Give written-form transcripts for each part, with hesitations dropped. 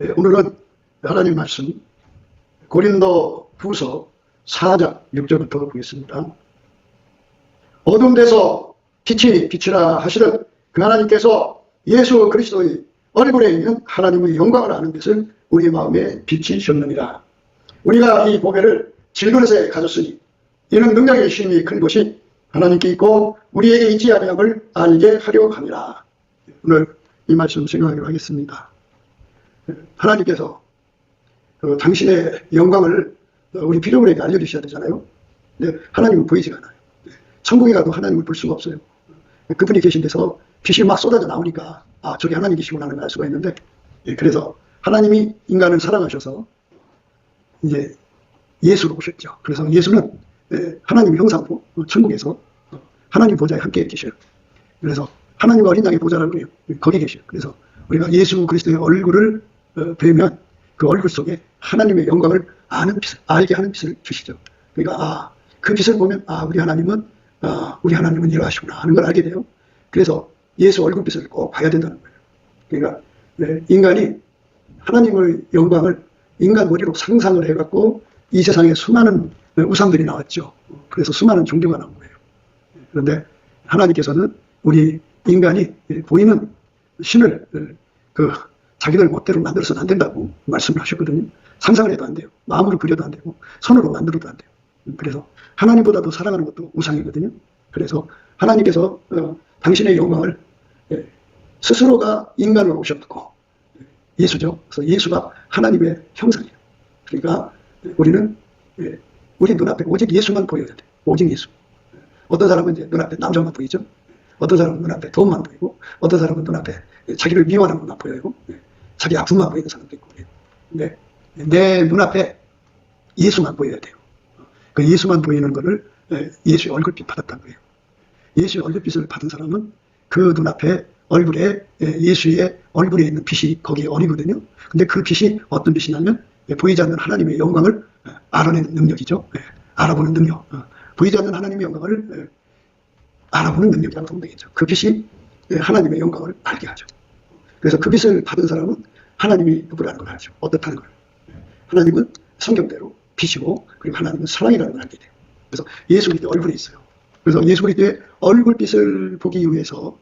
오늘은 하나님 말씀 고린도 후서 4장 6절부터 보겠습니다. 어두운 데서 빛이 빛이라 하시는 그 하나님께서 예수 그리스도의 얼굴에 있는 하나님의 영광을 아는 것을 우리 마음에 비치셨느니라. 우리가 이 보배를 질그릇에 가졌으니 이는 능력의 힘이 큰 것이 하나님께 있고 우리에게 있지 아니함을 알게 하려 함이라. 오늘 이 말씀 생각하기로 하겠습니다. 하나님께서 당신의 영광을 우리 피조물에게 알려주셔야 되잖아요. 근데 하나님은 보이지가 않아요. 천국에 가도 하나님을 볼 수가 없어요. 그분이 계신 데서 빛이 막 쏟아져 나오니까 저기 하나님 계시구나 하는 걸 알 수가 있는데, 그래서 하나님이 인간을 사랑하셔서 이제 예수로 오셨죠. 그래서 예수는 하나님 형상으로 천국에서 하나님 보좌에 함께 계셔요. 그래서 하나님과 어린 양의 보좌라고 해요. 거기 계셔요. 그래서 우리가 예수 그리스도의 얼굴을 뵈면 그 얼굴 속에 하나님의 영광을 아는 빛을, 알게 하는 빛을 주시죠. 그러니까 그 빛을 보면 우리 하나님은 이러하시구나 하는 걸 알게 돼요. 그래서 예수 얼굴빛을 꼭 봐야 된다는 거예요. 그러니까 인간이 하나님의 영광을 인간 머리로 상상을 해갖고 이 세상에 수많은 우상들이 나왔죠. 그래서 수많은 종교가 나온 거예요. 그런데 하나님께서는 우리 인간이 보이는 신을 자기들 멋대로 만들어서는 안 된다고 말씀을 하셨거든요. 상상을 해도 안 돼요. 마음으로 그려도 안 되고 손으로 만들어도 안 돼요. 그래서 하나님보다도 사랑하는 것도 우상이거든요. 그래서 하나님께서 당신의 영광을 스스로가 인간으로 오셨고 예수죠. 그래서 예수가 하나님의 형상이에요. 그러니까 우리는 우리 눈앞에 오직 예수만 보여야 돼요. 오직 예수. 어떤 사람은 이제 눈앞에 남자만 보이죠. 어떤 사람은 눈앞에 돈만 보이고, 어떤 사람은 눈앞에 자기를 미워하는 것만 보여요. 자기 아픔만 보이는 사람도 있고. 근데 내 눈앞에 예수만 보여야 돼요. 그 예수만 보이는 거를 예수의 얼굴빛 받았다는 거예요. 예수의 얼굴빛을 받은 사람은 그 눈앞에 얼굴에 예수의 얼굴에 있는 빛이 거기에 어리거든요. 근데 그 빛이 어떤 빛이냐면 보이지 않는 하나님의 영광을 알아내는 능력이죠. 알아보는 능력. 보이지 않는 하나님의 영광을 알아보는 능력이라고 보면 되겠죠. 그 빛이 하나님의 영광을 알게 하죠. 그래서 그 빛을 받은 사람은 하나님이 누구라는 걸 알죠. 어떻다는 걸. 하나님은 성경대로 빛이고, 그리고 하나님은 사랑이라는 걸 알게 돼요. 그래서 예수 그리스도의 얼굴이 있어요. 그래서 예수 그리스도의 얼굴빛을 보기 위해서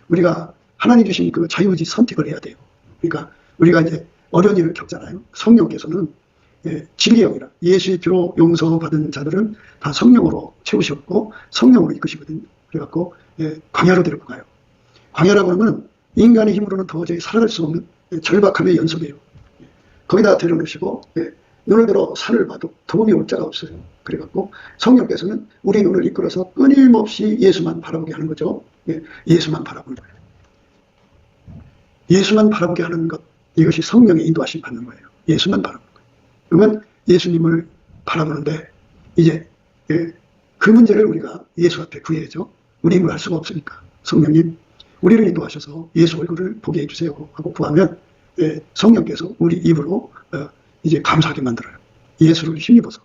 우리가 하나님 주신 그 자유의지 선택을 해야 돼요. 그러니까 우리가 이제 어려운 일을 겪잖아요. 성령께서는 진리의 영이라 예수의 피로 용서받은 자들은 다 성령으로 채우셨고 성령으로 이끄시거든요. 그래갖고 광야로 데리고 가요. 광야라고 하면 인간의 힘으로는 도저히 살아갈 수 없는 절박함의 연속이에요. 거기다 데려놓으시고 눈을 들어 산을 봐도 도움이 올 자가 없어요. 그래갖고 성령께서는 우리 눈을 이끌어서 끊임없이 예수만 바라보게 하는 거죠. 예수만 바라보는 거예요. 예수만 바라보게 하는 것, 이것이 성령의 인도하심 받는 거예요. 예수만 바라보는 거예요. 그러면 예수님을 바라보는데 이제 그 문제를 우리가 예수 앞에 구해야죠. 우리 힘을 할 수가 없으니까 성령님 우리를 인도하셔서 예수 얼굴을 보게 해주세요 하고 구하면 성령께서 우리 입으로 이제 감사하게 만들어요. 예수를 힘입어서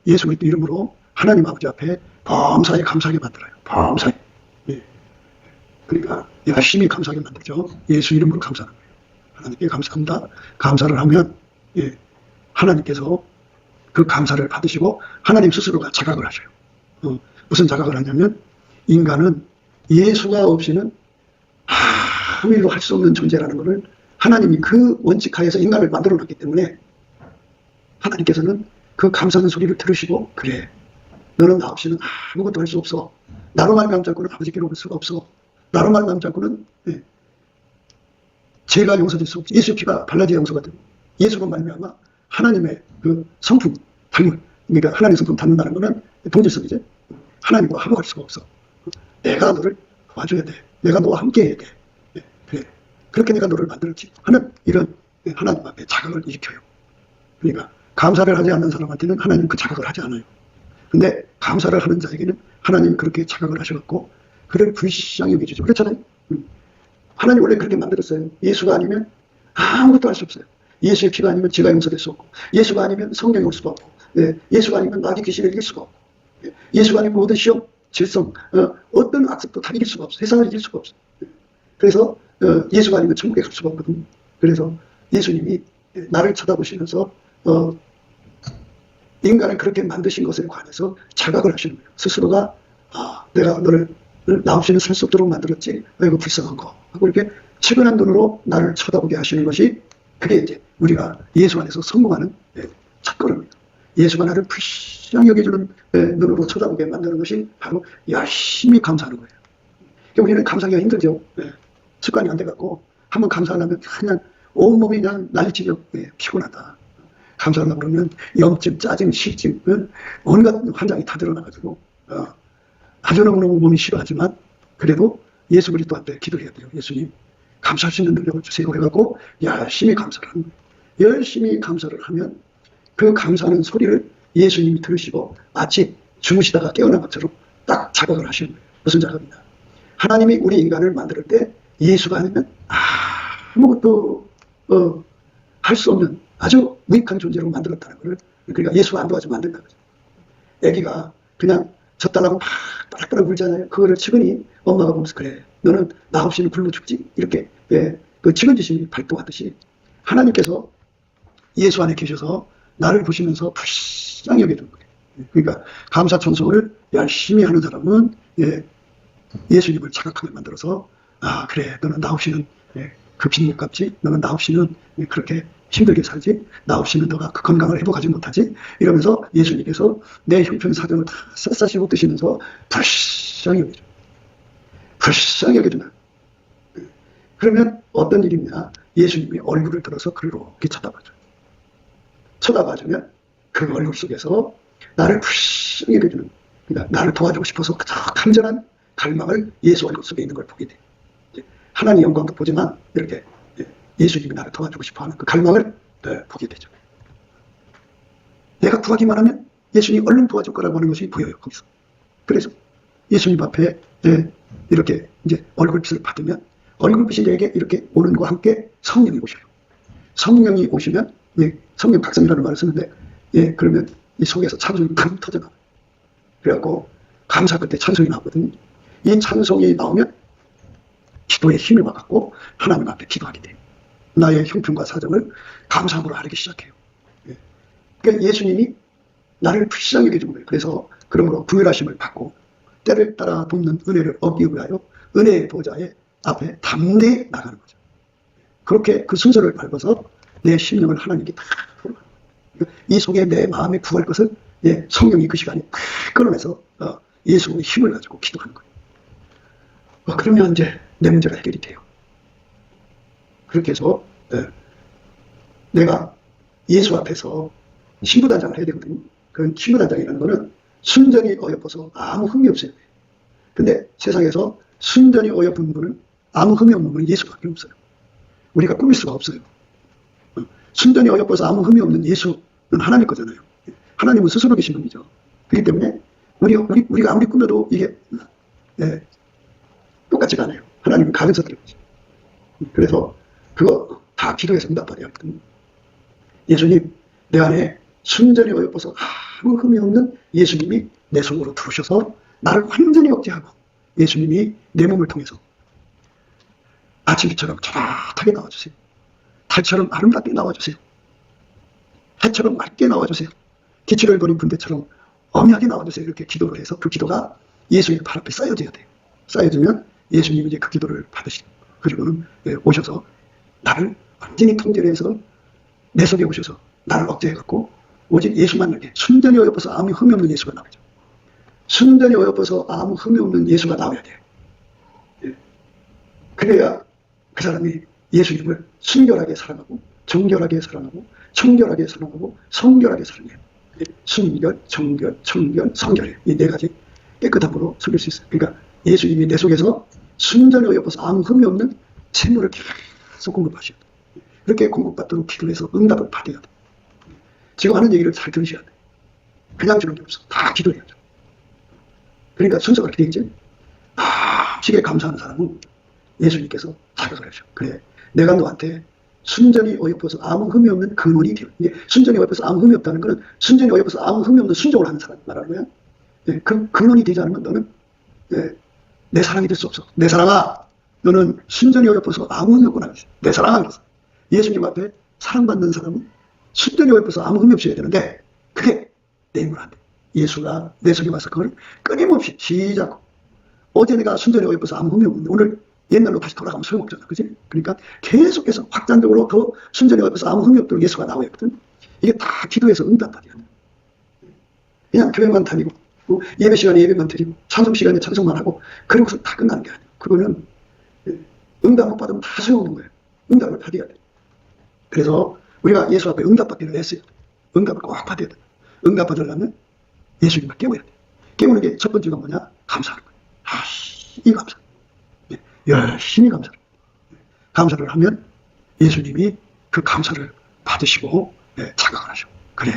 예수 그리스도 이름으로 하나님 아버지 앞에 범사에 감사하게 만들어요. 범사에. 그러니까 열심히 감사하게 만들죠. 예수 이름으로 감사하는 거예요. 하나님께 감사합니다. 감사를 하면 하나님께서 그 감사를 받으시고 하나님 스스로가 자각을 하셔요. 무슨 자각을 하냐면 인간은 예수가 없이는 아무 일도 할 수 없는 존재라는 것을 하나님이 그 원칙 하에서 인간을 만들어 놨기 때문에 하나님께서는 그 감사하는 소리를 들으시고 그래 너는 나 없이는 아무것도 할 수 없어. 나로 말미암지 않고는 아버지께로 올 수가 없어. 나로 말미암지 않고는 죄가 용서될 수 없지. 예수의 피가 발라지아 용서가 되고 예수로 말미암아 하나님의 그 성품, 닮을, 그러니까 하나님의 성품 닮는다는 것은 동질성이죠. 하나님과 화목할 수가 없어. 내가 너를 도와줘야 돼. 내가 너와 함께 해야 돼. 그래. 그렇게 내가 너를 만들었지 하는 이런 하나님 앞에 자각을 일으켜요. 그러니까 감사를 하지 않는 사람한테는 하나님 그 자각을 하지 않아요. 근데 감사를 하는 자에게는 하나님 그렇게 자각을 하셔갖고 그를 불쌍히 여겨주죠. 그렇잖아요. 하나님 원래 그렇게 만들었어요. 예수가 아니면 아무것도 할 수 없어요. 예수의 피가 아니면 죄가 용서될 수 없고, 예수가 아니면 성령이 올 수가 없고, 예수가 아니면 마귀 귀신을 이길 수가 없고, 예수가 아니면 모든 시험, 질성, 어떤 악습도 다 이길 수가 없어. 세상을 이길 수가 없어. 그래서 예수가 아니면 천국에 갈 수가 없거든요. 그래서 예수님이 나를 쳐다보시면서 인간을 그렇게 만드신 것에 관해서 자각을 하시는 거예요. 스스로가 내가 너를 나 없이는 살 수 없도록 만들었지. 아이고 불쌍한 거 하고 이렇게 측은한 눈으로 나를 쳐다보게 하시는 것이, 그게 이제 우리가 예수 안에서 성공하는 첫걸음입니다. 예수가 나를 불쌍히 여겨주는 눈으로 쳐다보게 만드는 것이 바로 열심히 감사하는 거예요. 그러니까 우리는 감사하기가 힘들죠. 습관이 안 돼갖고 한번 감사하려면 그냥 온몸이 그냥 난리치죠. 피곤하다. 감사하려고 그러면 염증, 짜증, 실증, 온갖 환장이 다 드러나가지고 아주 너무너무 몸이 싫어하지만 그래도 예수 그리스도 앞에 기도해야 돼요. 예수님 감사할 수 있는 능력을 주세요. 그래갖고 열심히 감사를 하는 거예요. 열심히 감사를 하면 그 감사하는 소리를 예수님이 들으시고 마치 주무시다가 깨어난 것처럼 딱 자각을 하시는 거예요. 무슨 자각이냐. 하나님이 우리 인간을 만들 때 예수가 아니면 아무것도 할 수 없는 아주 무익한 존재로 만들었다는 거를, 그러니까 예수가 안 도와주면 안 된다는 거죠. 애기가 그냥 젖달라고 막 따락따락 울잖아요. 그거를 측은히 엄마가 보면서 그래 너는 나 없이는 굶어 죽지, 이렇게 그 측은지심이 발동하듯이 하나님께서 예수 안에 계셔서 나를 보시면서 불쌍히 여겨주는 거예요. 그러니까 감사천성을 열심히 하는 사람은 예수님을 자각하게 만들어서 그래 너는 나 없이는 그 빚 못 갚지, 너는 나 없이는 그렇게 힘들게 살지, 나 없이는 너가 그 건강을 회복하지 못하지, 이러면서 예수님께서 내 형편사정을 다 샅샅이 훑으시면서 불쌍히 여겨줘. 불쌍히 여겨주나. 그러면 어떤 일이냐, 예수님이 얼굴을 들어서 그렇게 쳐다봐줘요. 쳐다봐주면 그 얼굴 속에서 나를 불쌍히 여겨주는, 그러니까 나를 도와주고 싶어서 그 간절한 갈망을 예수 얼굴 속에 있는 걸 보게 돼요. 하나님 영광도 보지만 이렇게 예수님이 나를 도와주고 싶어하는 그 갈망을 보게 되죠. 내가 구하기만 하면 예수님이 얼른 도와줄 거라고 하는 것이 보여요. 거기서. 그래서 예수님 앞에 이렇게 이제 얼굴빛을 받으면 얼굴빛이 내게 이렇게 오는 것과 함께 성령이 오셔요. 성령이 오시면 성령 각성이라는 말을 쓰는데 그러면 이 속에서 찬송이 팡 터져나와요. 그래갖고 감사 끝에 찬송이 나오거든요. 이 찬송이 나오면 기도의 힘을 받고 하나님 앞에 기도하게 돼요. 나의 형편과 사정을 감사함으로 아뢰기 시작해요. 그러니까 예수님이 나를 불쌍히 여겨준 거예요. 그래서 그러므로 부유하심을 받고 때를 따라 돕는 은혜를 얻기 위하여 은혜의 보좌의 앞에 담대히 나가는 거죠. 그렇게 그 순서를 밟아서 내 심령을 하나님께 다 풀어가는 거예요. 이 속에 내 마음에 구할 것을 성령이 그 시간에 끌어내서 예수의 힘을 가지고 기도하는 거예요. 그러면 이제 내 문제가 해결이 돼요. 그렇게 해서 내가 예수 앞에서 신부단장을 해야 되거든요. 그 신부단장이라는 거는 순전히 어여뻐서 아무 흠이 없어요. 근데 세상에서 순전히 어여쁜 분은 아무 흠이 없는 분은 예수밖에 없어요. 우리가 꾸밀 수가 없어요. 순전히 어여뻐서 아무 흠이 없는 예수는 하나님 거잖아요. 하나님은 스스로 계신 분이죠. 그렇기 때문에 우리가 아무리 꾸며도 이게 똑같지가 않아요. 하나님은 가면서 들어오죠. 그래서 그거 다 기도해서 응답받아야 하거든요. 예수님, 내 안에 순전히 어여뻐서 아무 흠이 없는 예수님이 내 속으로 들어오셔서 나를 완전히 억제하고 예수님이 내 몸을 통해서 아침비처럼 촤하게 나와주세요. 달처럼 아름답게 나와주세요. 해처럼 맑게 나와주세요. 기치를 버린 군대처럼 엄하게 나와주세요. 이렇게 기도를 해서 그 기도가 예수님 발 앞에 쌓여져야 돼요. 쌓여지면 예수님이 이제 그 기도를 받으시고 그리고는 오셔서 나를 완전히 통제해서 내 속에 오셔서 나를 억제해갖고 오직 예수만 나게 순전히 어여뻐서 아무 흠이 없는 예수가 나오죠. 순전히 어여뻐서 아무 흠이 없는 예수가 나와야 돼요. 그래야 그 사람이 예수님을 순결하게 사랑하고 정결하게 사랑하고 청결하게 사랑하고 성결하게 사랑해요. 순결, 정결, 청결, 성결, 이 네 가지 깨끗함으로 섬길 수 있어요. 그러니까 예수님이 내 속에서 순전히 어여뻐서 아무 흠이 없는 샘물을 계속 공급하셔야 돼요. 그렇게 공급받도록 기도해서 응답을 받아야 돼요. 지금 하는 얘기를 잘 들으셔야 돼요. 그냥 주는 게 없어. 다 기도해야죠. 그러니까 순서가 그렇게 되겠지. 시기에 감사하는 사람은 예수님께서 자각을 하셔. 그래, 내가 너한테 순전히 어여뻐서 아무 흠이 없는 근원이 되어. 순전히 어여뻐서 아무 흠이 없다는 것은 순전히 어여뻐서 아무 흠이 없는 순종을 하는 사람 말하는 거야. 그 근원이 되지 않으면 너는 내 사랑이 될 수 없어. 내 사랑아, 너는 순전히 어여뻐서 아무 흠이 없구나. 내 사랑아. 예수님 앞에 사랑받는 사람은 순전히 예뻐서 아무 흠이 없어야 되는데 그게 내 힘으로 안 돼. 예수가 내 속에 와서 그걸 끊임없이 시작. 어제 내가 순전히 예뻐서 아무 흠이 없는데 오늘 옛날로 다시 돌아가면 소용없잖아. 그지? 그러니까 계속해서 확장적으로 더 순전히 예뻐서 아무 흠이 없도록 예수가 나와야 거든. 이게 다 기도해서 응답받아야 돼. 그냥 교회만 다니고 예배 시간에 예배만 드리고 찬송 시간에 찬송만 하고 그러고서 다 끝나는 게 아니야. 그거는 응답 못 받으면 다 소용없는 거예요. 응답을 받아야 돼. 그래서 우리가 예수 앞에 응답받기를 했어요. 응답을 꼭 받아야 돼. 응답 받으려면 예수님을 깨워야 돼. 깨우는 게 첫 번째가 뭐냐? 감사하는 거예요. 이 감사. 열심히 감사를. 감사를 하면 예수님이 그 감사를 받으시고 자각을 하셔. 그래.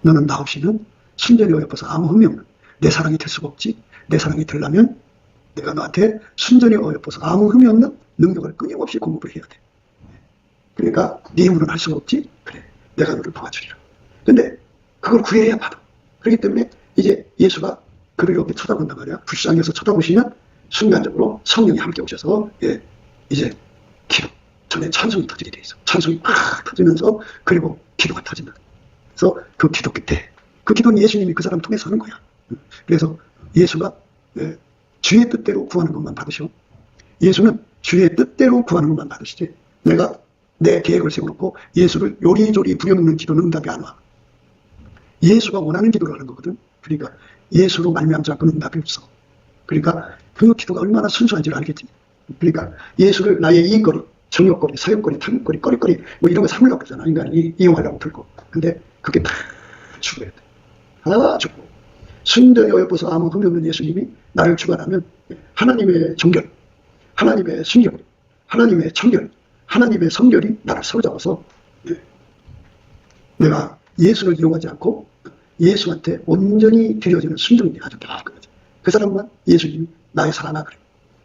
너는 나 없이는 순전히 어여뻐서 아무 흠이 없는 내 사랑이 될 수가 없지. 내 사랑이 되려면 내가 너한테 순전히 어여뻐서 아무 흠이 없는 능력을 끊임없이 공급을 해야 돼. 그러니까 네 힘으로는 할 수가 없지. 그래. 내가 너를 도와주리라. 근데 그걸 구해야 받아. 그렇기 때문에 이제 예수가 그를 이렇게 쳐다본단 말이야. 불쌍해서 쳐다보시면 순간적으로 성령이 함께 오셔서 이제 기도 전에 찬송이 터지게 돼 있어. 찬송이 막 터지면서 그리고 기도가 터진다. 그래서 그 기도 끝에 그 기도는 예수님이 그 사람 통해서 하는 거야. 그래서 예수가 주의 뜻대로 구하는 것만 받으셔. 예수는 주의 뜻대로 구하는 것만 받으시지. 내가 내 계획을 세워놓고 예수를 요리조리 부려먹는 기도는 응답이 안 와. 예수가 원하는 기도를 하는 거거든. 그러니까 예수로 말미암지 않고는 응답이 없어. 그러니까 그 기도가 얼마나 순수한지를 알겠지. 그러니까 예수를 나의 이익거리, 정욕거리, 사욕거리, 탐욕거리, 꺼리거리 뭐 이런 거 삼으려고 그러잖아. 인간이 이용하려고 들고. 근데 그게 다 죽어야 돼. 다 죽고. 순전히 어여뻐서 아무 흠이 없는 예수님이 나를 주관하면 하나님의 정결, 하나님의 순결, 하나님의 청결, 하나님의 성결이 나를 사로잡아서 내가 예수를 이용하지 않고 예수한테 온전히 드려지는 순종이 아주 딱 그거지. 그 사람만 예수님이 나의 사랑아 그래.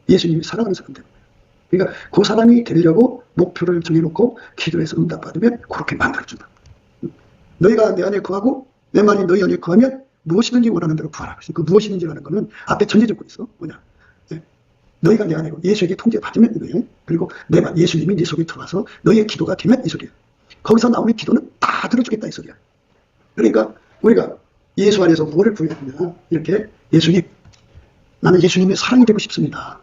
예수님이 사랑하는 사람 되는 거예요. 그러니까 그 사람이 되려고 목표를 정해놓고 기도해서 응답받으면 그렇게 만들어준다. 너희가 내 안에 거하고 내 말이 너희 안에 거하면 무엇이든지 원하는 대로 구하라. 그 무엇이든지라는 거는 앞에 전제조건이 있어. 뭐냐? 너희가 내 안에 예수에게 통제받으면 이거예요. 그리고 내 말 예수님이 네 속에 들어와서 너희의 기도가 되면 이 소리야. 거기서 나오는 기도는 다 들어주겠다 이 소리야. 그러니까 우리가 예수 안에서 뭐를 구해야 되냐. 이렇게 예수님, 나는 예수님의 사랑이 되고 싶습니다.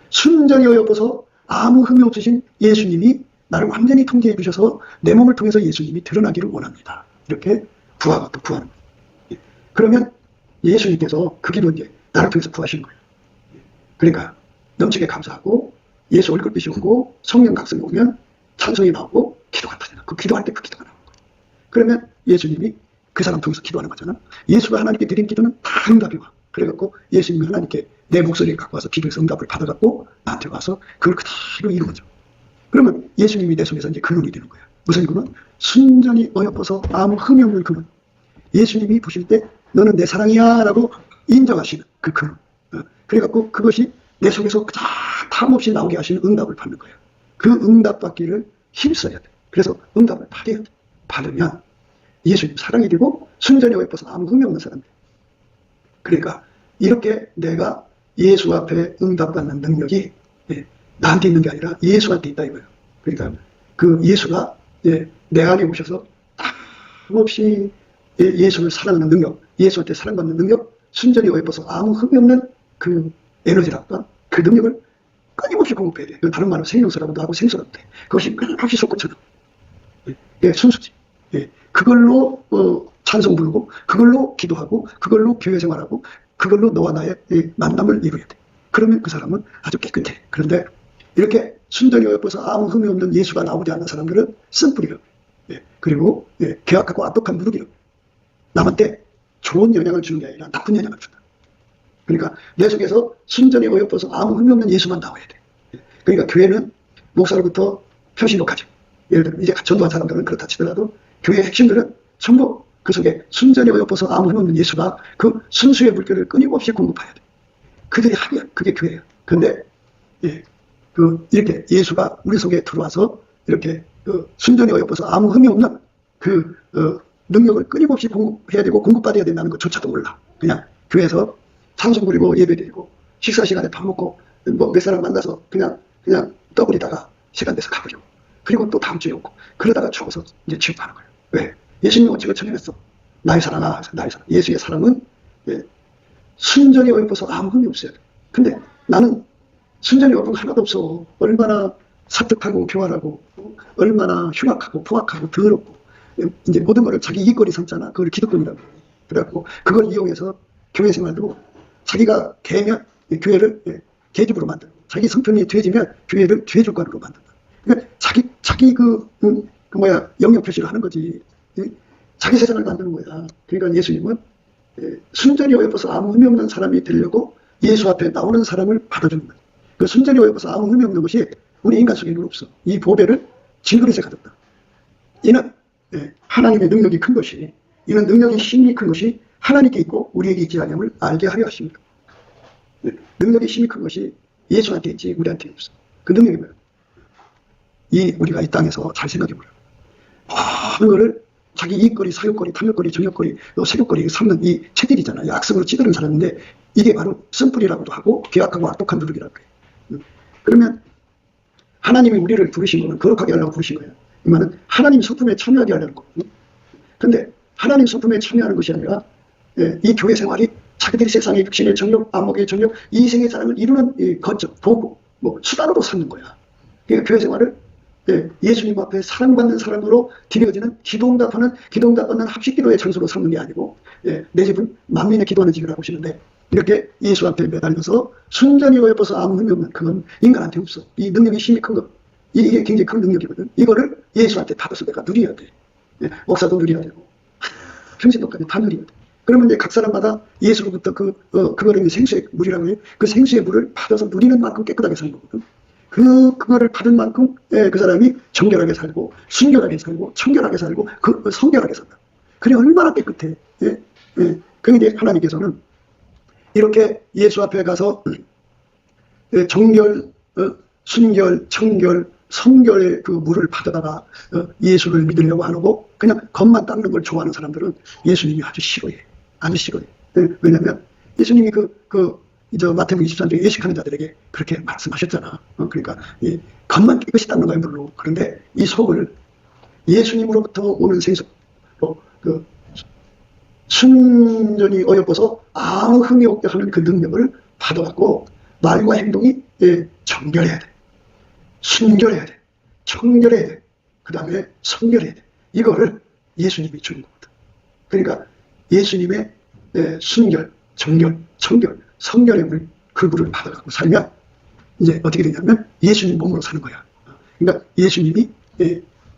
순전히 어여뻐서 아무 흠이 없으신 예수님이 나를 완전히 통제해 주셔서 내 몸을 통해서 예수님이 드러나기를 원합니다. 이렇게 구하고 또 구하는 거예요. 그러면 예수님께서 그 기도 이제 나를 통해서 구하시는 거예요. 그러니까 넘치게 감사하고 예수 얼굴빛이 오고 성령 각성이 오면 찬송이 나오고 기도가 터진다. 그 기도할 때 그 기도가 나오는 거예요. 그러면 예수님이 그 사람 통해서 기도하는 거잖아. 예수가 하나님께 드린 기도는 다 응답이 와. 그래갖고 예수님이 하나님께 내 목소리를 갖고 와서 기도해서 응답을 받아갖고 나한테 와서 그걸 그대로 이루어져. 그러면 예수님이 내 속에서 이제 근원이 되는 거야. 무슨 근원? 순전히 어여뻐서 아무 흠이 없는 근원. 예수님이 보실 때 너는 내 사랑이야 라고 인정하시는 그 근원. 그래갖고 그것이 내 속에서 다 탐없이 나오게 하시는 응답을 받는 거예요. 그 응답 받기를 힘써야 돼. 그래서 응답을 받아야 돼. 받으면 예수님 사랑이 되고 순전히 어여뻐서 아무 흠이 없는 사람들. 그러니까 이렇게 내가 예수 앞에 응답받는 능력이 나한테 있는 게 아니라 예수한테 있다 이거예요. 그러니까 그 예수가 내 안에 오셔서 탐없이 예수를 사랑하는 능력, 예수한테 사랑받는 능력, 순전히 어여뻐서 아무 흠이 없는 그 에너지랄까? 그 능력을 끊임없이 공급해야 돼. 다른 말로 생명수라고도 하고 생수라고도 돼. 그것이 끊임없이 솟구쳐나. 순수지. 그걸로 찬송 부르고, 그걸로 기도하고, 그걸로 교회 생활하고, 그걸로 너와 나의 만남을 이루어야 돼. 그러면 그 사람은 아주 깨끗해. 그런데 이렇게 순전히 어여뻐서 아무 흠이 없는 예수가 나오지 않는 사람들은 쓴뿌리로, 그리고 계약하고 압독한 무르기로 남한테 좋은 영향을 주는 게 아니라 나쁜 영향을 준다. 그러니까 내 속에서 순전히 어여뻐서 아무 흠이 없는 예수만 나와야 돼. 그러니까 교회는 목사로부터 표시록하죠. 예를 들면 이제 전도한 사람들은 그렇다 치더라도 교회의 핵심들은 전부 그 속에 순전히 어여뻐서 아무 흠 없는 예수가 그 순수의 물결을 끊임없이 공급해야 돼. 그들이 합이야. 그게 교회야. 근데 이렇게 예수가 우리 속에 들어와서 이렇게 순전히 어여뻐서 아무 흠이 없는 그 능력을 끊임없이 공급해야 되고 공급받아야 된다는 것조차도 몰라. 그냥 교회에서 찬송 부리고 예배 드리고 식사 시간에 밥 먹고 뭐 몇 사람 만나서 그냥 떠버리다가 시간 돼서 가버리고 그리고 또 다음 주에 오고, 그러다가 죽어서 이제 취업하는 거예요. 왜? 예수님은 어찌고 전했어? 나의 사랑아, 나의 사랑. 예수의 사랑은 순전히 어여뻐서 아무 흠이 없어요. 근데 나는 순전히 어여쁜 거 하나도 없어. 얼마나 사특하고 교활하고, 얼마나 흉악하고 포악하고 더럽고, 이제 모든 것을 자기 이익거리 삼잖아. 그걸 기득권이라고. 그래갖고 그걸 이용해서 교회 생활도 자기가 개면 교회를 개집으로 만들고, 자기 성품이 돼지면 교회를 죄주관으로 만든다. 그러니까 자기 영역 표시를 하는 거지. 자기 세상을 만드는 거야. 그러니까 예수님은 순전히 어여뻐서 아무 흠이 없는 사람이 되려고 예수 앞에 나오는 사람을 받아주는 거야. 그 순전히 어여뻐서 아무 흠이 없는 것이 우리 인간 속에는 없어. 이 보배를 질그릇에 가졌다. 이는 하나님의 능력이 큰 것이, 이는 능력이 힘이 큰 것이 하나님께 있고 우리에게 있지 않음을 알게 하려 하십니다. 능력이 힘이 큰 것이 예수한테 있지 우리한테 없어. 그 능력이 뭐야? 우리가 이 땅에서 잘 생각해보라. 모든 거를 자기 이익거리, 사욕거리, 탐욕거리, 정욕거리, 또 세욕거리 삼는 이 체질이잖아요. 악성으로 찌르는 사람인데, 이게 바로 쓴뿌리라고도 하고 계약하고 악독한 누룩이라고 해요. 그러면 하나님이 우리를 부르신 거는 거룩하게 하려고 부르신 거예요. 이 말은 하나님 성품에 참여하게 하려는 거예요. 그런데 하나님 성품에 참여하는 것이 아니라 이 교회 생활이 자기들이 세상의 육신의 정욕, 안목의 정욕, 이생의 사랑을 이루는 거점, 도구, 수단으로 삼는 거야. 그러니까 교회 생활을 예수님 앞에 사랑받는 사람으로 드려지는 기도응답받는 합식기도의 장소로 삼는 게 아니고, 내 집은 만민의 기도하는 집이라고 하시는데, 이렇게 예수 앞에 매달려서 순전히 어여뻐서 아무 흠이 없는, 그건 인간한테 없어. 이 능력이 힘이 큰 거, 이게 굉장히 큰 능력이거든. 이거를 예수한테 받아서 내가 누려야 돼. 목사도 누려야 되고 평신도까지 다 누려야 돼. 그러면 이제 각 사람마다 예수로부터 그거를 생수의 물이라고 해요. 그 생수의 물을 받아서 누리는 만큼 깨끗하게 사는 거거든. 그거를 받은 만큼 그 사람이 정결하게 살고, 순결하게 살고, 청결하게 살고, 성결하게 산다. 그래 얼마나 깨끗해. 그런데 하나님께서는 이렇게 예수 앞에 가서 정결, 순결, 청결, 성결의 그 물을 받아다가 예수를 믿으려고 하고, 그냥 겉만 닦는 걸 좋아하는 사람들은 예수님이 아주 싫어해. 아주 싫어해. 왜냐면 예수님이 마태복음 23장에 예식하는 자들에게 그렇게 말씀하셨잖아. 그러니까 겉만 깨끗이 닦는 거야, 물로. 그런데 이 속을 예수님으로부터 오는 생수, 순전히 어여뻐서 아무 흠이 없게 하는 그 능력을 받아갖고 말과 행동이 정결해야 돼. 순결해야 돼. 청결해야 돼. 그 다음에 성결해야 돼. 이거를 예수님이 주는 거거든. 그러니까 예수님의 순결, 정결, 청결, 성결의 물, 그 물을 받아갖고 살면 이제 어떻게 되냐면 예수님 몸으로 사는 거야. 그러니까 예수님이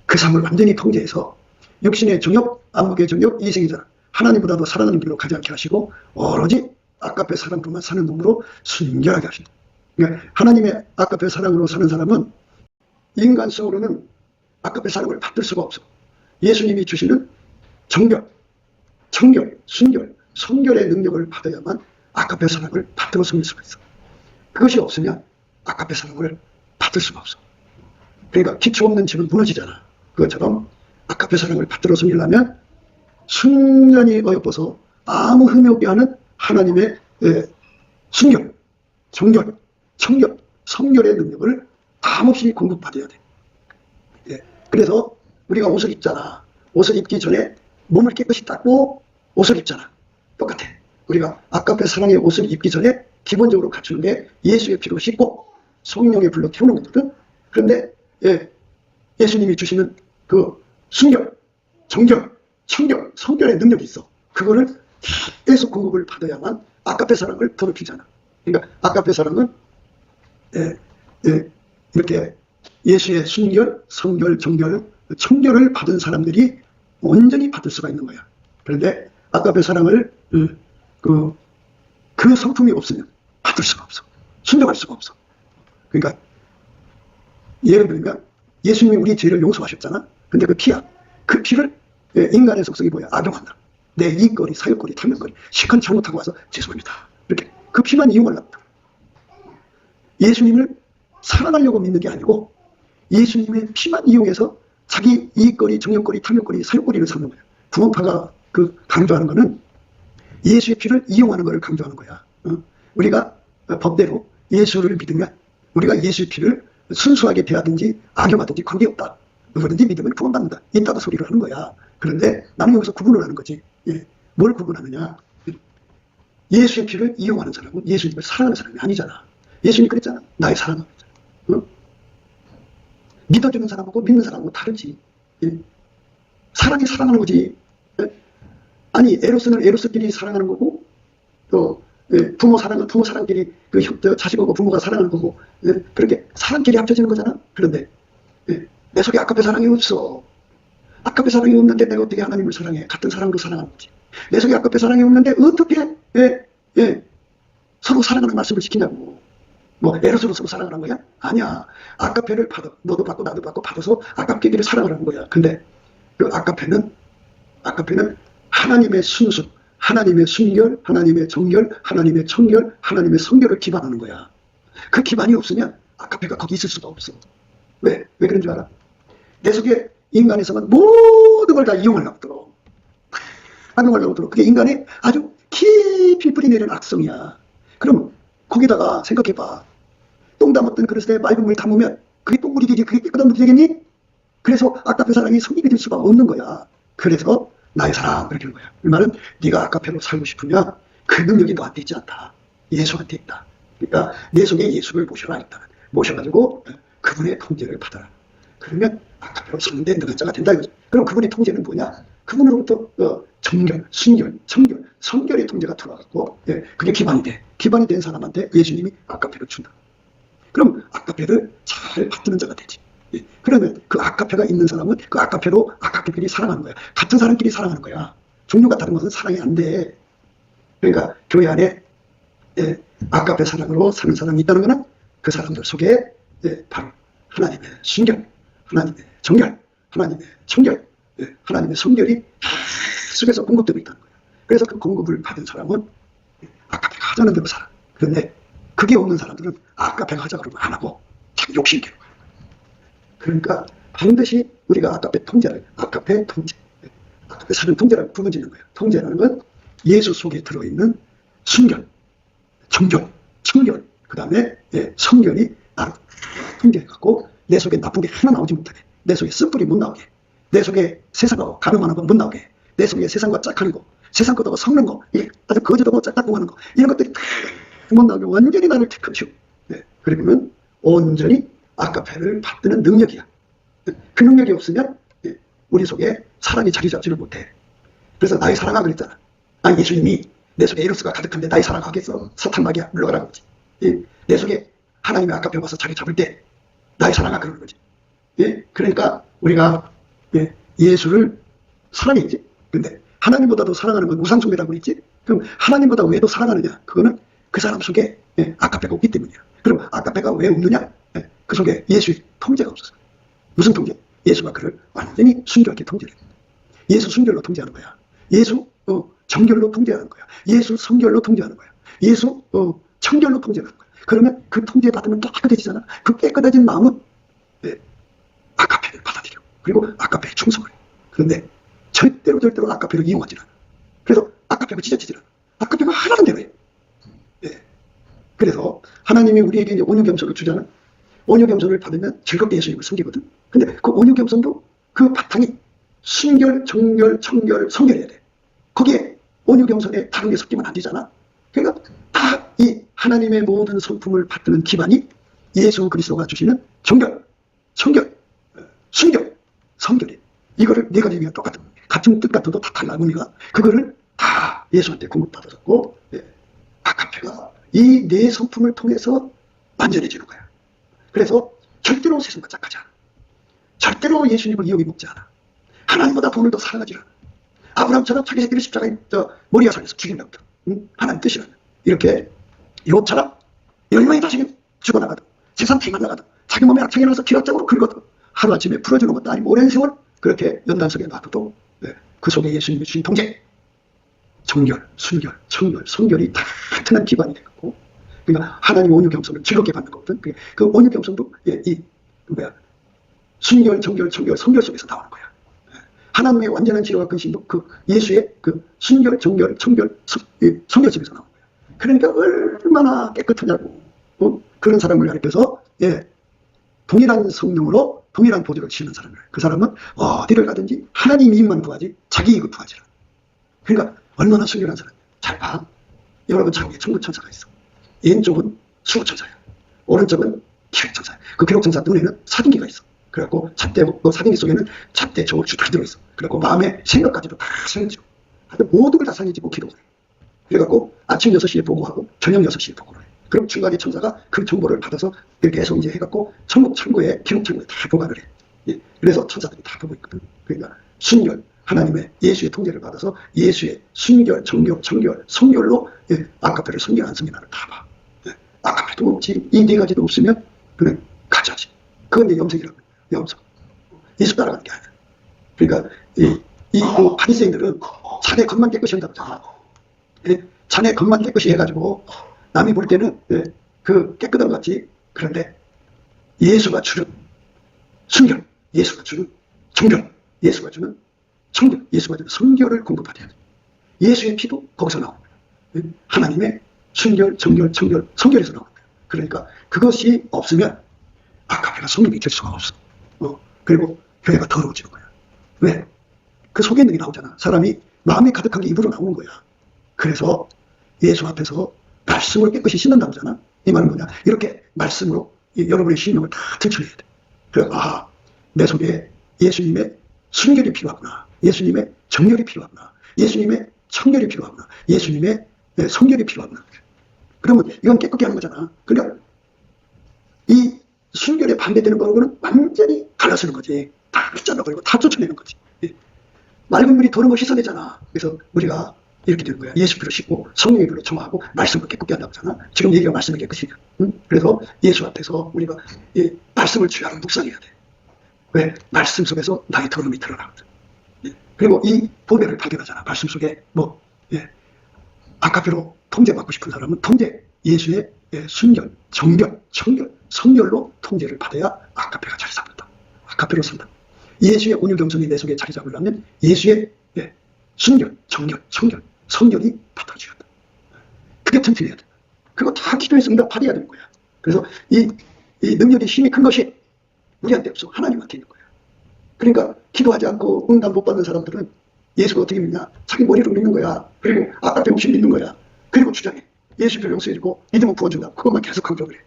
그 삶을 완전히 통제해서 육신의 정욕, 안목의 정욕, 이생의 자랑, 하나님보다도 사랑하는 길로 가지 않게 하시고 오로지 아까페 사랑으로만 사는 몸으로 순결하게 하신다. 그러니까 하나님의 아까페 사랑으로 사는 사람은 인간성으로는 아까페 사랑을 받을 수가 없어. 예수님이 주시는 정결, 청결, 순결, 성결의 능력을 받아야만 아까페 사랑을 받들어 섬길 수가 있어. 그것이 없으면 아까페 사랑을 받을 수가 없어. 그러니까 기초 없는 집은 무너지잖아. 그것처럼 아까페 사랑을 받들어 섬기려면 순전히 어여뻐서 아무 흠이 없게 하는 하나님의 순결, 정결, 청결, 성결의 능력을 아무없이 공급받아야 돼. 그래서 우리가 옷을 입잖아. 옷을 입기 전에 몸을 깨끗이 닦고 옷을 입잖아. 똑같아. 우리가 아까페 사랑의 옷을 입기 전에 기본적으로 갖추는 게 예수의 피로 씻고 성령의 불로 태우는 거거든. 그런데 예수님이 주시는 그 순결, 정결, 청결, 성결의 능력이 있어. 그거를 계속 공급을 받아야만 아까페 사랑을 더럽히잖아. 그러니까 아까페 사랑은 이렇게 예수의 순결, 성결, 정결, 청결을 받은 사람들이 온전히 받을 수가 있는 거야. 그런데 아까페 사랑을 그 성품이 없으면 받을 수가 없어. 순종할 수가 없어. 그러니까 예를 들면 예수님이 우리 죄를 용서하셨잖아. 근데 그 피야. 그 피를 인간의 속성이 뭐야? 악용한다. 내 이익거리, 사욕거리, 탐욕거리, 시큰 잘못하고 와서 죄송합니다. 이렇게 그 피만 이용하려고. 예수님을 사랑하려고 믿는 게 아니고 예수님의 피만 이용해서 자기 이익거리, 정욕거리, 탐욕거리, 사욕거리를 삼는 거야. 구원파가 강조하는 거는 예수의 피를 이용하는 것을 강조하는 거야. 우리가 법대로 예수를 믿으면 우리가 예수의 피를 순수하게 대하든지 악용하든지 관계없다. 누구든지 믿으면 구원받는다. 있다고 소리를 하는 거야. 그런데 나는 여기서 구분을 하는 거지. 예. 뭘 구분하느냐. 예수의 피를 이용하는 사람은 예수님을 사랑하는 사람이 아니잖아. 예수님 그랬잖아. 나의 사랑하는 사람. 어? 믿어주는 사람하고 믿는 사람하고 다르지. 예. 사랑이 사랑하는 거지. 예. 아니 에로스는 에로스끼리 사랑하는 거고 또 예. 부모 사랑은 부모 사랑끼리 그 자식하고 부모가 사랑하는 거고 예. 그렇게 사랑끼리 합쳐지는 거잖아. 그런데 예. 내 속에 아까페 사랑이 없어. 아까페 사랑이 없는데 내가 어떻게 하나님을 사랑해? 같은 사랑으로 사랑하는 거지. 내 속에 아까페 사랑이 없는데 어떻게 서로 사랑하는 말씀을 시키냐고. 뭐 에로스로 서로 사랑하는 거야? 아니야. 아까페를 받아. 너도 받고 나도 받고 받아서 아까페끼리 사랑을 하는 거야. 근데 그 아까페는 하나님의 순수, 하나님의 순결, 하나님의 정결, 하나님의 청결, 하나님의 성결을 기반하는 거야. 그 기반이 없으면 아까페가 거기 있을 수가 없어. 왜 그런 줄 알아? 내 속에 인간에서는 모든 걸 다 이용하려고 들어. 활용하려고 들어. 그게 인간의 아주 깊이 뿌리내린 악성이야. 그럼 거기다가 생각해봐. 똥 담았던 그릇에 맑은 물 담으면 그게 똥물이 되지. 그게 깨끗한 물이 되겠니? 그래서 아까페 사랑이 성립이 될 수가 없는 거야. 그래서 나의 사랑 그렇게 하는 거야. 이 말은 네가 아까페로 살고 싶으면 그 능력이 너한테 있지 않다. 예수한테 있다. 그러니까 내 속에 예수를 모셔라 일단. 모셔가지고 그분의 통제를 받아라. 그러면 아까페로 사는데 너가 자가 된다 이거죠. 그럼 그분의 통제는 뭐냐? 그분으로부터 정결, 순결, 청결, 성결의 통제가 들어가고 그게 기반이 돼. 기반이 된 사람한테 예수님이 아까페를 준다. 그럼 아까페를 잘 받드는 자가 되지. 그러면 그 아까페가 있는 사람은 그 아까페로 아까페끼리 사랑하는 거야. 같은 사람끼리 사랑하는 거야. 종류가 다른 것은 사랑이 안 돼. 그러니까 교회 안에 아까페 사랑으로 사는 사람이 있다는 것은 그 사람들 속에 바로 하나님의 순결, 하나님의 정결, 하나님의 청결, 하나님의 성결이 속에서 공급되고 있다는 거예요. 그래서 그 공급을 받은 사람은 아까페가 하자는 대로 살아. 그런데 그게 없는 사람들은 아까페가 하자 그러면 안 하고 자기 욕심대로 가요. 그러니까 반드시 우리가 아까페 통제를, 아까페 통제, 아까페 사는 통제라고 부르짖는 거예요. 통제라는 건 예수 속에 들어있는 순결, 정결, 청결, 그 다음에 성결이 나를 통제해갖고 내 속에 나쁜 게 하나 나오지 못하게, 내 속에 쓴뿌리 못 나오게, 내 속에 세상하고 가늠하는 거 못 나오게, 내 속에 세상과 짝하는 거, 세상 것하고 섞는 거, 아주 거짓하고 짝짝꿍하는 거, 이런 것들이 다 못 나오게 완전히 나를 택하시오. 그리고는 온전히 아까페를 받드는 능력이야. 그 능력이 없으면 우리 속에 사랑이 자리 잡지를 못해. 그래서 나의 사랑아 그랬잖아. 아니 예수님이 내 속에 에로스가 가득한데 나의 사랑 하겠어? 사탄마귀야 물러가라고 그러지. 내 속에 하나님의 아까페 와서 자리 잡을 때 나의 사랑아 그러는 거지. 그러니까 우리가 예수를 사랑해야지. 근데 하나님보다도 사랑하는 건 우상숭배라고 했지. 그럼 하나님보다 왜 더 사랑하느냐? 그거는 그 사람 속에 아까페가 없기 때문이야. 그럼 아까페가 왜 없느냐? 그 속에 예수의 통제가 없었어. 무슨 통제? 예수가 그를 완전히 순결하게 통제해. 예수 순결로 통제하는 거야. 예수 정결로 통제하는 거야. 예수 성결로 통제하는 거야. 예수 청결로 통제하는 거야. 그러면 그 통제 받으면 깨끗해지잖아. 그 깨끗해진 마음은 아까페를 받아들여. 그리고 아까페에 충성을 해. 그런데 절대로 아까페를 이용하지 않아. 그래서 아까페가 찢어지지 않아. 아까페가 하라는 대로 해. 그래서 하나님이 우리에게 이제 온유겸손을 주잖아. 온유겸손을 받으면 즐겁게 예수님을 섬기거든. 근데 그 온유겸손도 그 바탕이 순결, 정결, 청결, 성결해야 돼. 거기에 온유겸손에 다른 게 섞이면 안 되잖아. 그러니까 다 이 하나님의 모든 성품을 받드는 기반이 예수 그리스도가 주시는 정결, 청결, 순결, 성결이. 이거를 네 가지가 똑같은 같은 뜻 같아도 다 달라. 우리가 그거를 다 예수한테 공급받았고 아까페가 이 네 성품을 통해서 완전해지는 거야. 그래서 절대로 세상과 짝하지 않아. 절대로 예수님을 이용해 먹지 않아. 하나님보다 돈을 더 사랑하지 않아. 아브라함처럼 자기 새끼를 십자가에 모리아 산에서 죽인다고. 하나님 뜻이라면. 이렇게 욥처럼 열명의 자식이 죽어나가도 재산 팽만 나가도 자기 몸에 악창이 나서 기락장으로 긁어도 하루아침에 풀어주는 것도 아니고 오랜 세월 그렇게 연단석에 놔둬도 그 속에 예수님이 주신 통제, 정결, 순결, 청결, 성결이 다 튼튼한 기반이 되고, 그러니까 하나님 온유겸손을 즐겁게 받는 거거든. 그 온유겸손도 순결, 정결, 청결, 성결 속에서 나오는 거야. 하나님의 완전한 치료와 근심도 그 예수의 그 순결, 정결, 청결, 성결 속에서 나오는 거야. 그러니까 얼마나 깨끗하냐고. 그런 사람을 가르쳐서 동일한 성령으로 동일한 보좌를 지는 사람이에요. 그 사람은 어디를 가든지 하나님 이익만 구하지 자기 이익을 구하지 않아. 그러니까 얼마나 순결한 사람이에요. 잘 봐. 여러분 자국에 천국천사가 있어. 왼쪽은 수호천사야. 오른쪽은 기록천사야. 그 기록천사 눈에는 사진기가 있어. 그래갖고 잣대, 그 사진기 속에는 잣대, 저울줄 다 들어있어. 그래갖고 마음의 생각까지도 다 상해지고. 하여튼 모든 걸 다 상해지고 기록을 해. 그래갖고 아침 6시에 보고하고 저녁 6시에 보고를 해. 그럼 중간에 천사가 그 정보를 받아서 이렇게 계속 이제 해갖고 천국 창고에, 기록 창고에 다 보관을 해. 예. 그래서 천사들이 다 보고 있거든. 그러니까 순결, 하나님의 예수의 통제를 받아서 예수의 순결, 정결, 정결, 성결로 아카페를 성결 안 성결하를 다 봐. 아카페도 없지, 이 네 가지도 없으면 그냥 가짜지. 그건 이제 염색이라고 해요. 염색. 예수 따라가는 게 아니야. 그러니까 그 바리새인들은 자네 겉만 깨끗이 한다고 하잖아. 자네 겉만 깨끗이 해가지고 남이 볼 때는 그 깨끗한 것 같지. 그런데 예수가 주는 순결, 예수가 주는 정결, 예수가 주는 성결, 예수가 주는 성결을 공급하셔야 돼. 예수의 피도 거기서 나옵니다. 하나님의 순결, 정결, 정결, 성결에서 나옵니다. 그러니까 그것이 없으면 아카페가 성립이 될 수가 없어. 그리고 교회가 더러워지는 거야. 왜? 그 속에 있는 게 나오잖아. 사람이 마음이 가득한 게 입으로 나오는 거야. 그래서 예수 앞에서 말씀을 깨끗이 씻는다고 하잖아. 이 말은 뭐냐? 이렇게 말씀으로 여러분의 신령을 다 들춰내야 돼. 그래서 내 속에 예수님의 순결이 필요하구나. 예수님의 정결이 필요하구나. 예수님의 청결이 필요하구나. 예수님의 성결이 필요하구나. 그러면 이건 깨끗게 하는 거잖아. 그러니까 이 순결에 반대되는 거는 완전히 갈라서는 거지. 다 잘라버리고 다 쫓아내는 거지. 맑은 물이 더러운 걸 씻어내잖아. 그래서 우리가 이렇게 되는 거야. 예수 피로 씻고 성령의 불로 청하고 말씀을 깨끗게 한다고 하잖아. 지금 얘기가 말씀을 깨끗이. 그래서 예수 앞에서 우리가 말씀을 주야로 묵상해야 돼. 왜? 말씀 속에서 나의 더러움이 드러나거든. 그리고 이 보배를 발견하잖아. 말씀 속에 아카페로 통제받고 싶은 사람은 통제, 예수의 순결, 정결, 청결, 성결로 통제를 받아야 아카페가 자리 잡는다. 아카페로 산다. 예수의 온유경성이 내 속에 자리 잡으려면 예수의 순결, 정결, 청결, 성결이 받아져야 돼. 그게 튼튼해야 돼. 그거 다 기도해서 응답받아야 되는 거야. 그래서 이 능력이 힘이 큰 것이 우리한테 없어. 하나님한테 있는 거야. 그러니까 기도하지 않고 응답 못 받는 사람들은 예수가 어떻게 믿냐? 자기 머리로 믿는 거야. 그리고 아까pe 없이 믿는 거야. 그리고 주장해. 예수를 용서해주고 믿으면 구원준다. 그것만 계속 강조를 해.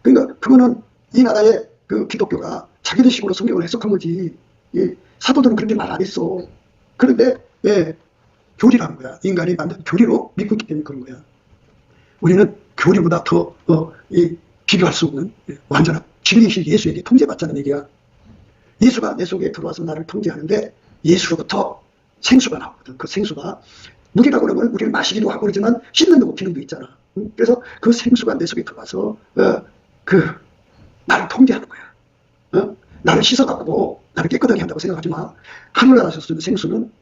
그러니까 그거는 이 나라의 그 기독교가 자기들 식으로 성경을 해석한 거지. 사도들은 그렇게 말 안 했어. 그런데 교리라는 거야. 인간이 만든 교리로 믿고 있기 때문에 그런 거야. 우리는 교리보다 더 비교할 수 없는 완전한 진리이신 예수에게 통제받자는 얘기야. 예수가 내 속에 들어와서 나를 통제하는데 예수로부터 생수가 나오거든. 그 생수가 물이라고 그러면 우리는 마시기도 하고 그러지만 씻는 데고 기능도 있잖아. 그래서 그 생수가 내 속에 들어와서 나를 통제하는 거야. 나를 씻어갖고 나를 깨끗하게 한다고 생각하지 마. 하늘나라에서 쓰는 생수는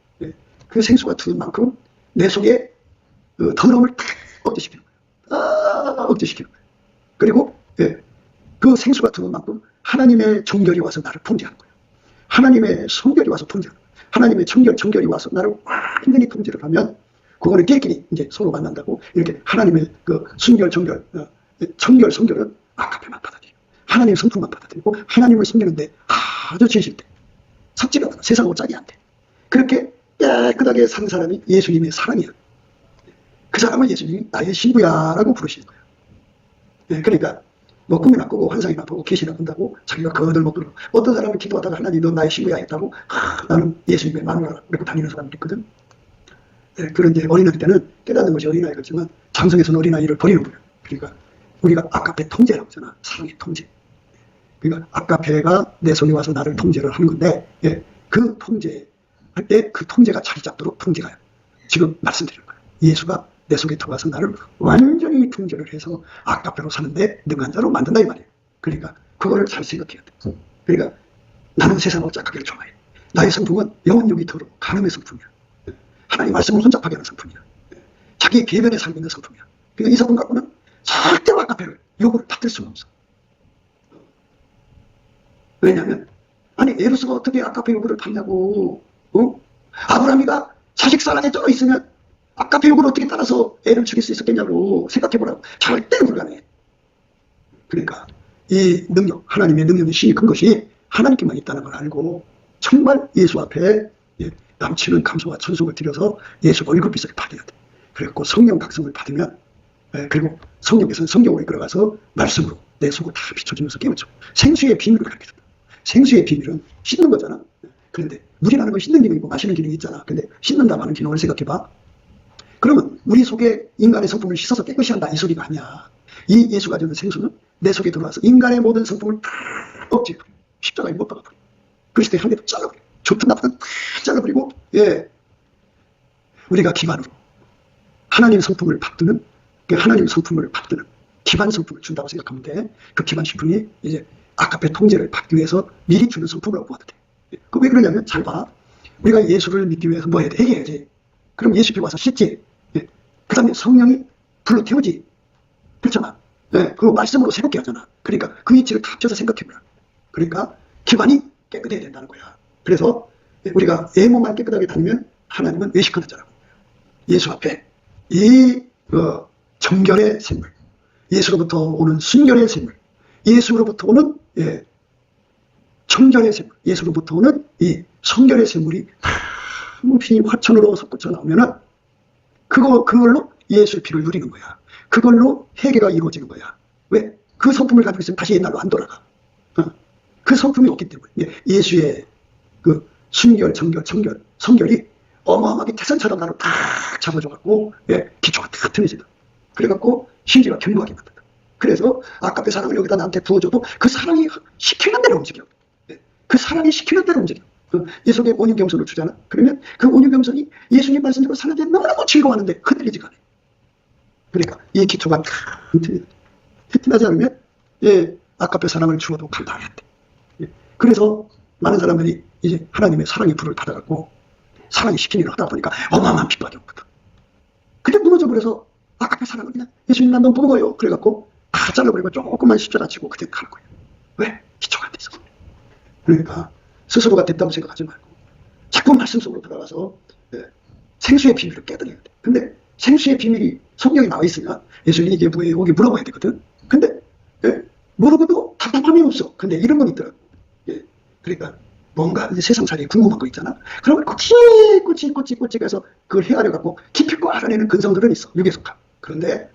그 생수가 들은 만큼 내 속에 더러움을 다 억제시키는 거야. 억제시키는 거야. 그리고 그 생수가 들은 만큼 하나님의 정결이 와서 나를 통제하는 거야. 하나님의 성결이 와서 통제하는 거야. 하나님의 정결이 와서 나를 완전히 통제를 하면 그거는 끼리끼리 이제 서로 만난다고 이렇게 하나님의 그 순결, 정결, 청결, 성결은 아카페만 받아들이고 하나님의 성품만 받아들이고 하나님을 섬기는데 아주 진실돼. 섞지가 않아. 세상하고 짝이 안 돼. 그렇게 깨끗하게 산 사람이 예수님의 사랑이야. 그 사람을 예수님이 나의 신부야라고 부르시는 거야. 그러니까 뭐 꿈이나 꾸고 환상이나 보고 계시나 본다고 자기가 거들먹고 어떤 사람은 기도하다가 하나님 넌 나의 신부야 했다고 나는 예수님의 마누라라고 그러고 다니는 사람들이 있거든. 그런데 어린아이 때는 깨닫는 것이 어린아이 같지만 장성에서는 어린아이를 버리는 거야. 그러니까 우리가 아카페 통제라고 하잖아. 사랑의 통제. 그러니까 아카페가 내 속에 와서 나를 통제를 하는 건데 그 통제할 때 그 통제가 자리 잡도록 통제가 지금 말씀드리는 거야. 예수가 내 속에 들어와서 나를 완전히 통제를 해서 아카페로 사는데 능한 자로 만든다 이 말이에요. 그러니까 그거를 잘 생각해야 돼. 그러니까 나는 세상을 짝하기를 좋아해. 나의 성품은 영혼력이 더러워 간음의 성품이야. 하나님 말씀을 혼잡하게 하는 성품이야. 자기 배변에 살고 있는 성품이야. 그러니까 이 성품 갖고는 절대로 아카페를 요구를 받을 수는 없어. 왜냐하면 아니 에로스가 어떻게 아카페 요구를 받냐고. 아브라함이가 자식 사랑에 쩔어 있으면 아카페 요구를 어떻게 따라서 애를 죽일 수 있었겠냐고 생각해보라고. 절대 불가능해. 그러니까 이 능력, 하나님의 능력의 신이 큰 것이 하나님께만 있다는 걸 알고 정말 예수 앞에 남치는 감사와 천속을 드려서 예수 월급비서를 받아야 돼. 그래갖고 성령 각성을 받으면, 그리고 성령께서는 성경으로 이끌어가서 말씀으로 내 속을 다 비춰주면서 깨우쳐. 생수의 비밀을 가르쳐준다. 생수의 비밀은 씻는 거잖아. 그런데 물이라는 건 씻는 기능이고 마시는 기능이 있잖아. 근데 씻는다 마는 기능을 생각해봐. 그러면 우리 속에 인간의 성품을 씻어서 깨끗이 한다 이 소리가 아니야. 이 예수가 주는 생수는 내 속에 들어와서 인간의 모든 성품을 다 억제해버려. 십자가에 못 박아버려. 그리스도의 향기도 잘라버려. 좋든 나쁘든 다 잘라버리고, 우리가 기반으로 하나님 성품을 받드는, 하나님 성품을 받드는 기반 성품을 준다고 생각하면 돼. 그 기반 식품이 이제 아카페 통제를 받기 위해서 미리 주는 성품이라고 보아도 돼. 그 왜 그러냐면, 잘 봐. 우리가 예수를 믿기 위해서 뭐 해야 돼? 회개해야지. 그럼 예수 앞에 와서 씻지. 그 다음에 성령이 불로 태우지. 그렇잖아. 그리고 말씀으로 새롭게 하잖아. 그러니까 그 이치를 다 합쳐서 생각해보라. 그러니까 기반이 깨끗해야 된다는 거야. 그래서 우리가 외모만 깨끗하게 다니면 하나님은 외식하는 자라고. 예수 앞에 이 정결의 샘물, 예수로부터 오는 순결의 샘물, 예수로부터 오는 정결의 샘물, 예수로부터 오는 이 성결의 샘물이 한없이 화천으로 솟구쳐 나오면은 그걸로 예수의 피를 누리는 거야. 그걸로 회개가 이루어지는 거야. 왜? 그 성품을 가지고 있으면 다시 옛날로 안 돌아가. 그 성품이 없기 때문에 예수의 그 순결, 정결, 성결이 어마어마하게 태산처럼 나를 딱 잡아줘갖고 기초가 탁 틀어진다. 그래갖고 신지가 견고하게 만든다. 그래서 아까의 사랑을 여기다 나한테 부어줘도 그 사랑이 시키는 대로 움직여. 그 사랑이 시키는 대로 움직여. 이 속에 온유경선을 주잖아. 그러면 그 온유경선이 예수님 말씀대로 사는데 너무너무 즐거워하는데 흔들리지가 않아. 그러니까 이 기초가 튼튼하지 않으면 아까의 사랑을 주어도 감당해야 돼. 그래서 많은 사람들이 이제 하나님의 사랑의 불을 받아갖고 사랑이 시키는 일을 하다 보니까 어마어마한 핍박이 오거든. 그게 무너져버려서 아까의 사랑을 그냥 예수님 난 너무 부거요. 그래갖고 다 잘라버리고 조금만 십자가 치고 그때 가는 거예요. 왜? 기초가 안 돼서. 그러니까 스스로가 됐다고 생각하지 말고 자꾸 말씀 속으로 들어가서 생수의 비밀을 깨달아야 돼. 근데 생수의 비밀이 성경에 나와 있으면 예수님이 이게 뭐예요? 여기 물어봐야 되거든. 근데 물어봐도 답답함이 없어. 근데 이런 건 있더라고. 그러니까 뭔가 이제 세상살이에 궁금한 거 있잖아. 그러면 꼬치 가서 그걸 헤아려갖고 깊이고 알아내는 근성들은 있어. 육에 속함. 그런데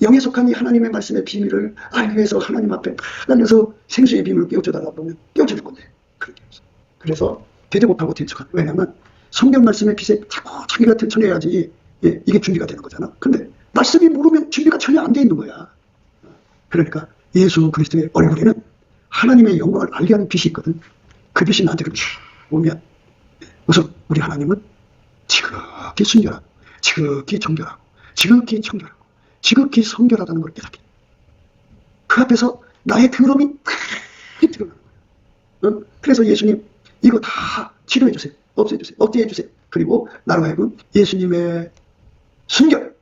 영에 속한 이 하나님의 말씀의 비밀을 알기 위해서 하나님 앞에 달려서 생수의 비밀을 깨우쳐달라고 보면 깨우쳐줄 건데 그런 게 없어. 그래서 되지 못하고 들쳐가. 왜냐면 성경 말씀의 빛에 자꾸 자기가 들춰내야지 이게 준비가 되는 거잖아. 근데 말씀이 모르면 준비가 전혀 안 돼 있는 거야. 그러니까 예수 그리스도의 얼굴에는 하나님의 영광을 알게 하는 빛이 있거든. 그 빛이 나한테 오면 우선 우리 하나님은 지극히 순결하고 지극히 정결하고 지극히 청결하고 지극히 성결하다는 걸 깨닫게. 그 앞에서 나의 더러움이 팍 드러나는 거예요. 그래서 예수님 이거 다 치료해 주세요. 없애주세요. 억제해 주세요. 그리고 나로 하여금 예수님의 순결,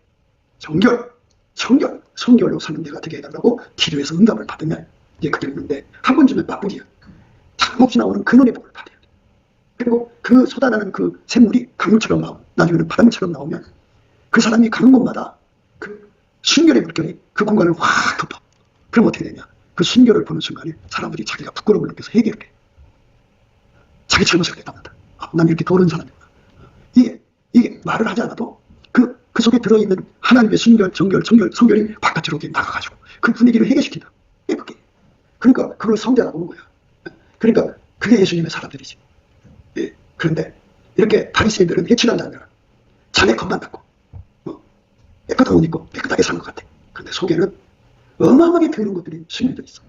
정결, 성결, 성결로 사는 데가 되게 해달라고 기도해서 응답을 받으면 이제 그게 있는데 한 번 주면 바쁘기야. 잠없이 나오는 근원의 복을 받아야 돼. 그리고 그 쏟아나는 그 샘물이 강물처럼 나오고 나중에는 바람처럼 나오면 그 사람이 가는 곳마다 그 순결의 물결이 그 공간을 확 덮어. 그럼 어떻게 되냐? 그 순결을 보는 순간에 사람들이 자기가 부끄러움을 느껴서 회개를 해. 자기 잘못을 깨닫는다. 난 이렇게 더러운 사람이구나. 이게 말을 하지 않아도 그 속에 들어있는 하나님의 순결, 정결, 성결이 바깥으로 나가가지고 그 분위기를 해결시킨다. 예쁘게. 그러니까 그걸 성자라고 하는 거야. 그러니까 그게 예수님의 사람들이지. 그런데 이렇게 바리새인들은 해치는 자들은 자네 것만 갖고 깨끗한 옷 입고 깨끗하게 사는 것 같아. 그런데 속에는 어마어마하게 더러운 것들이 숨겨져 있어.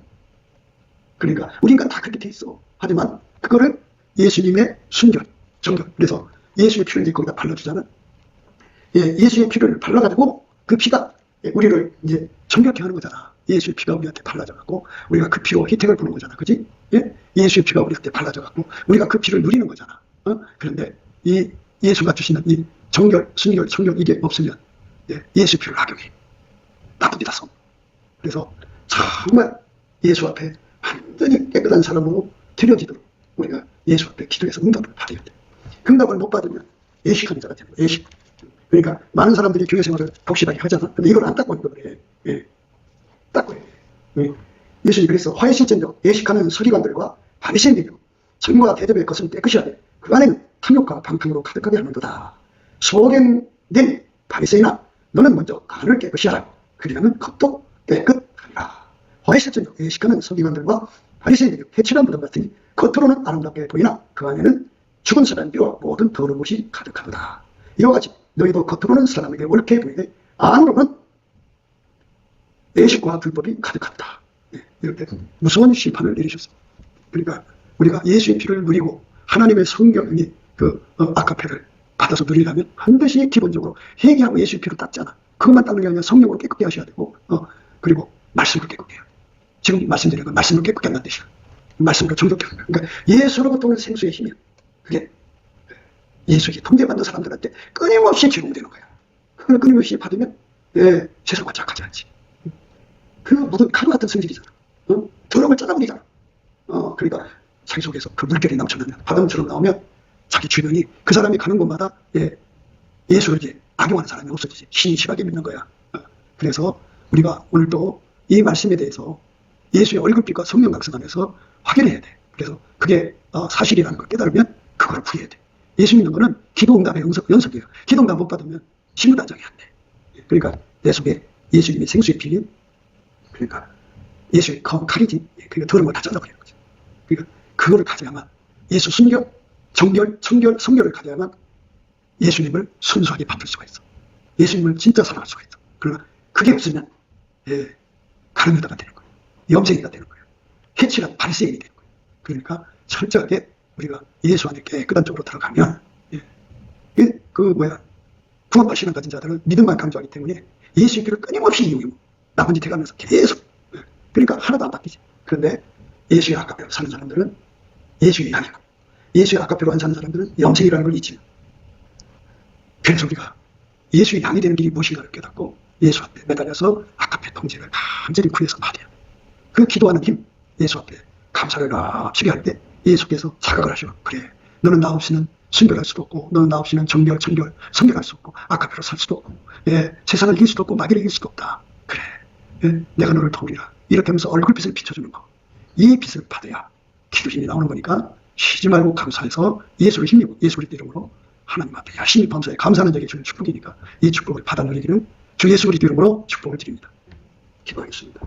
그러니까 우리 인간 다 그렇게 돼 있어. 하지만 그거를 예수님의 순결, 정결. 그래서 예수의 피를 이제 거기다 발라주잖아. 예수의 피를 발라가지고 그 피가 우리를 이제 정결케 하는 거잖아. 예수의 피가 우리한테 발라져갖고 우리가 그 피로 혜택을 보는 거잖아. 그지? 예수의 피가 우리한테 발라져갖고 우리가 그 피를 누리는 거잖아. 그런데 이 예수가 주시는 이 정결, 순결, 정결 이게 없으면 예수 피를 악용해. 나쁩니다. 성. 그래서 정말 예수 앞에 완전히 깨끗한 사람으로 드려지도록 우리가 예수 앞에 기도해서 응답을 받아야 돼. 응답을 못 받으면 예식하는 자가 되는 거야. 예식. 그러니까 많은 사람들이 교회 생활을 독실하게 하잖아. 근데 이걸 안 닦고 있는 거래. 닦고 해. 예수님이 그래서 화해실전적 예식하는 서기관들과 바리새인들이요 전과 대접의 것은 깨끗이 하되 그 안에는 탐욕과 방탕으로 가득하게 하는도다. 소견된 바리새인아 너는 먼저 간을 깨끗이 하라. 그리하면 겉도 깨끗하리라. 화해실전적 예식하는 서기관들과 바리새인들이 해칠한 무덤 같으니 겉으로는 아름답게 보이나 그 안에는 죽은 사람의 뼈와 모든 더러운 것이 가득하도다. 이와 같이 너희도 겉으로는 사람에게 옳게 보이되 안으로는 예식과 불법이 가득하다. 이렇게 무서운 심판을 내리셨습니다. 그러니까 우리가 예수의 피를 누리고 하나님의 성경의 아카페를 받아서 누리려면 반드시 기본적으로 회개하고 예수의 피를 닦지 않아. 그것만 닦는 게 아니라 성령으로 깨끗게 하셔야 되고 그리고 말씀으로 깨끗게 해야 돼. 지금 말씀드린 건 말씀으로 깨끗게 한다는 뜻이야. 말씀으로 정독게 하는 거야. 그러니까 예수로부터 오는 생수의 힘이야. 그게 예수에게 통제받는 사람들한테 끊임없이 제공되는 거야. 그걸 끊임없이 받으면 세상과 착하지 않지. 그 모든 가루 같은 성질이잖아. 더러움을 짜다버리잖아. 그러니까 자기 속에서 그 물결이 넘쳐나면 바람처럼 나오면 자기 주변이 그 사람이 가는 곳마다 예수를 이제 악용하는 사람이 없어지지. 신실하게 믿는 거야. 그래서 우리가 오늘 또 이 말씀에 대해서 예수의 얼굴빛과 성령 각성 안에서 확인해야 돼. 그래서 그게 사실이라는 걸 깨달으면 그걸 부여해야 돼. 예수 믿는 거는 기도응답의 연속이에요. 기도응답 못 받으면 신문단장이 안 돼. 그러니까 내 속에 예수님의 생수의 피, 그러니까 예수의 칼이지. 그러니까 더러운 걸 다 잘라버리는 거죠. 그러니까 그거를 가져야만 예수 순결, 정결, 청결, 성결을 가져야만 예수님을 순수하게 받을 수가 있어. 예수님을 진짜 사랑할 수가 있어. 그러나 그게 없으면 가늠유다가 되는 거예요. 염색이가 되는 거예요. 해치가 바리새인이 되는 거예요. 그러니까 철저하게 우리가 예수 안에 깨끗한 쪽으로 들어가면 구원받 신앙 가진 자들은 믿음만 강조하기 때문에 예수의 길을 끊임없이 이용하고 나머지 돼가면서 계속 그러니까 하나도 안 바뀌지. 그런데 예수의 아카페로 사는 사람들은 예수의 양이고 예수의 아카페로 안 사는 사람들은 염색이라는 걸 잊지. 그래서 우리가 예수의 양이 되는 길이 무엇인가를 깨닫고 예수 앞에 매달려서 아카페 통제를 간절히 구해서 받아야 돼. 그 기도하는 힘, 예수 앞에 감사를 합치게 할 때 예수께서 자각을 하셔. 그래, 너는 나 없이는 순결할 수도 없고 너는 나 없이는 정결, 성결할 수 없고 아카페로 살 수도 없고 세상을 이길 수도 없고 마귀를 이길 수도 없다. 그래, 내가 너를 도우리라. 이렇게 하면서 얼굴빛을 비춰주는 거. 이 빛을 받아야 기도 힘이 나오는 거니까 쉬지 말고 감사해서 예수를 힘입고 예수의 이름으로 하나님 앞에 열심히 범사해 감사하는 자에게 주는 축복이니까 이 축복을 받아 누리기를 주 예수 그리스도 이름으로 축복을 드립니다. 기도하겠습니다.